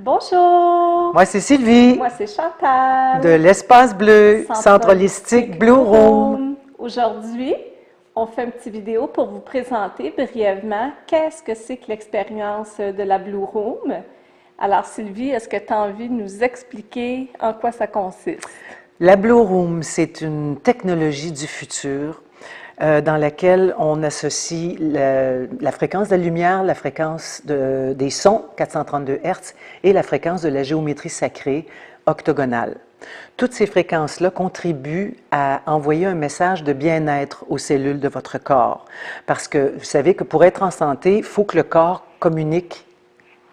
Bonjour! Moi, c'est Sylvie Moi, c'est Chantal. de l'Espace Bleu, Centre Holistique Blue Room. Aujourd'hui, on fait une petite vidéo pour vous présenter brièvement qu'est-ce que c'est que l'expérience de la Blue Room. Alors, Sylvie, est-ce que tu as envie de nous expliquer en quoi ça consiste? La Blue Room, c'est une technologie du futur dans laquelle on associe la fréquence de la lumière, la fréquence des sons, 432 Hz, et la fréquence de la géométrie sacrée octogonale. Toutes ces fréquences-là contribuent à envoyer un message de bien-être aux cellules de votre corps. Parce que vous savez que pour être en santé, il faut que le corps communique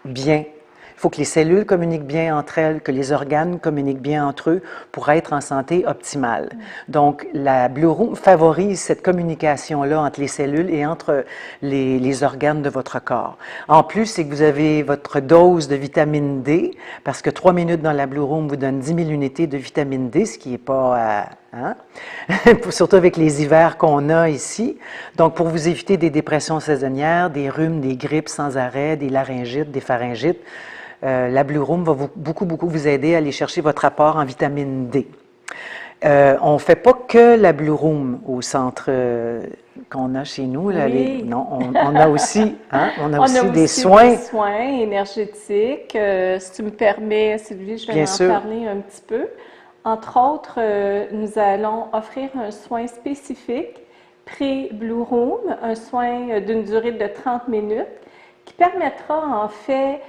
bien. Il faut que les cellules communiquent bien entre elles, que les organes communiquent bien entre eux pour être en santé optimale. Donc, la Blue Room favorise cette communication-là entre les cellules et entre les organes de votre corps. En plus, c'est que vous avez votre dose de vitamine D, parce que 3 minutes dans la Blue Room vous donne 10 000 unités de vitamine D, ce qui n'est pas... surtout avec les hivers qu'on a ici. Donc, pour vous éviter des dépressions saisonnières, des rhumes, des grippes sans arrêt, des laryngites, des pharyngites, la Blue Room va beaucoup vous aider à aller chercher votre apport en vitamine D. On ne fait pas que la Blue Room au centre qu'on a chez nous. Là, Oui. Non, on a aussi, on a On aussi a des aussi soins. des soins énergétiques. Si tu me permets, Sylvie, je vais en parler un petit peu. Entre autres, nous allons offrir un soin spécifique pré-Blue Room, un soin d'une durée de 30 minutes qui permettra en fait,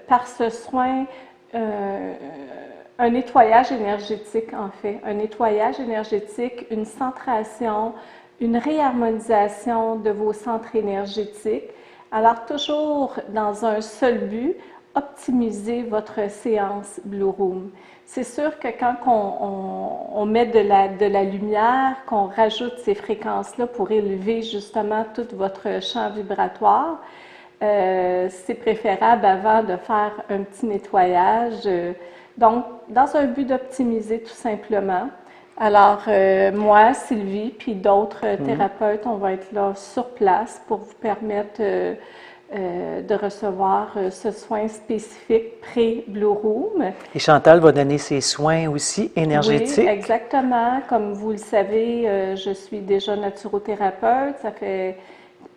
par ce soin, un nettoyage énergétique en fait, un nettoyage énergétique, une centration, une réharmonisation de vos centres énergétiques. Alors toujours dans un seul but, optimiser votre séance Blue Room. C'est sûr que quand on met de la lumière, qu'on rajoute ces fréquences-là pour élever justement tout votre champ vibratoire, c'est préférable avant de faire un petit nettoyage. Donc, dans un but d'optimiser tout simplement. Alors, moi, Sylvie, puis d'autres thérapeutes, on va être là sur place pour vous permettre de recevoir ce soin spécifique pré-Blue Room. Et Chantal va donner ses soins aussi énergétiques. Oui, exactement. Comme vous le savez, je suis déjà naturothérapeute. Ça fait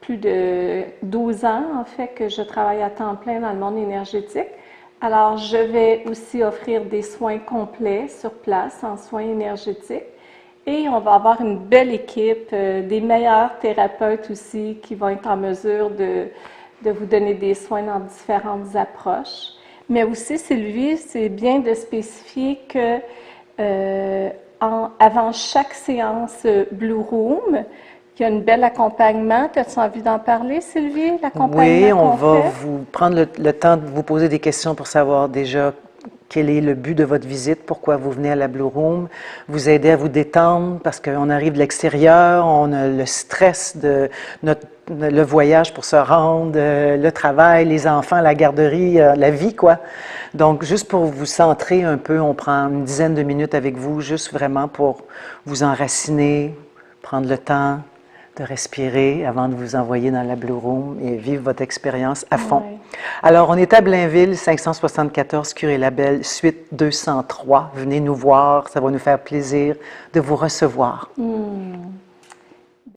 plus de 12 ans, en fait, que je travaille à temps plein dans le monde énergétique. Alors, je vais aussi offrir des soins complets sur place en soins énergétiques. Et on va avoir une belle équipe, des meilleurs thérapeutes aussi qui vont être en mesure de vous donner des soins dans différentes approches. Mais aussi, Sylvie, c'est bien de spécifier que avant chaque séance Blue Room, il y a un bel accompagnement. As-tu envie d'en parler, Sylvie, l'accompagnement? Oui, on va vous prendre le temps de vous poser des questions pour savoir déjà quel est le but de votre visite, pourquoi vous venez à la Blue Room, vous aider à vous détendre parce qu'on arrive de l'extérieur, on a le stress de le voyage pour se rendre, le travail, les enfants, la garderie, la vie, quoi. Donc, juste pour vous centrer un peu, on prend une dizaine de minutes avec vous, juste vraiment pour vous enraciner, prendre le temps de respirer avant de vous envoyer dans la Blue Room et vivre votre expérience à fond. Oui. Alors, on est à Blainville, 574 Curé-Labelle, suite 203. Venez nous voir, ça va nous faire plaisir de vous recevoir.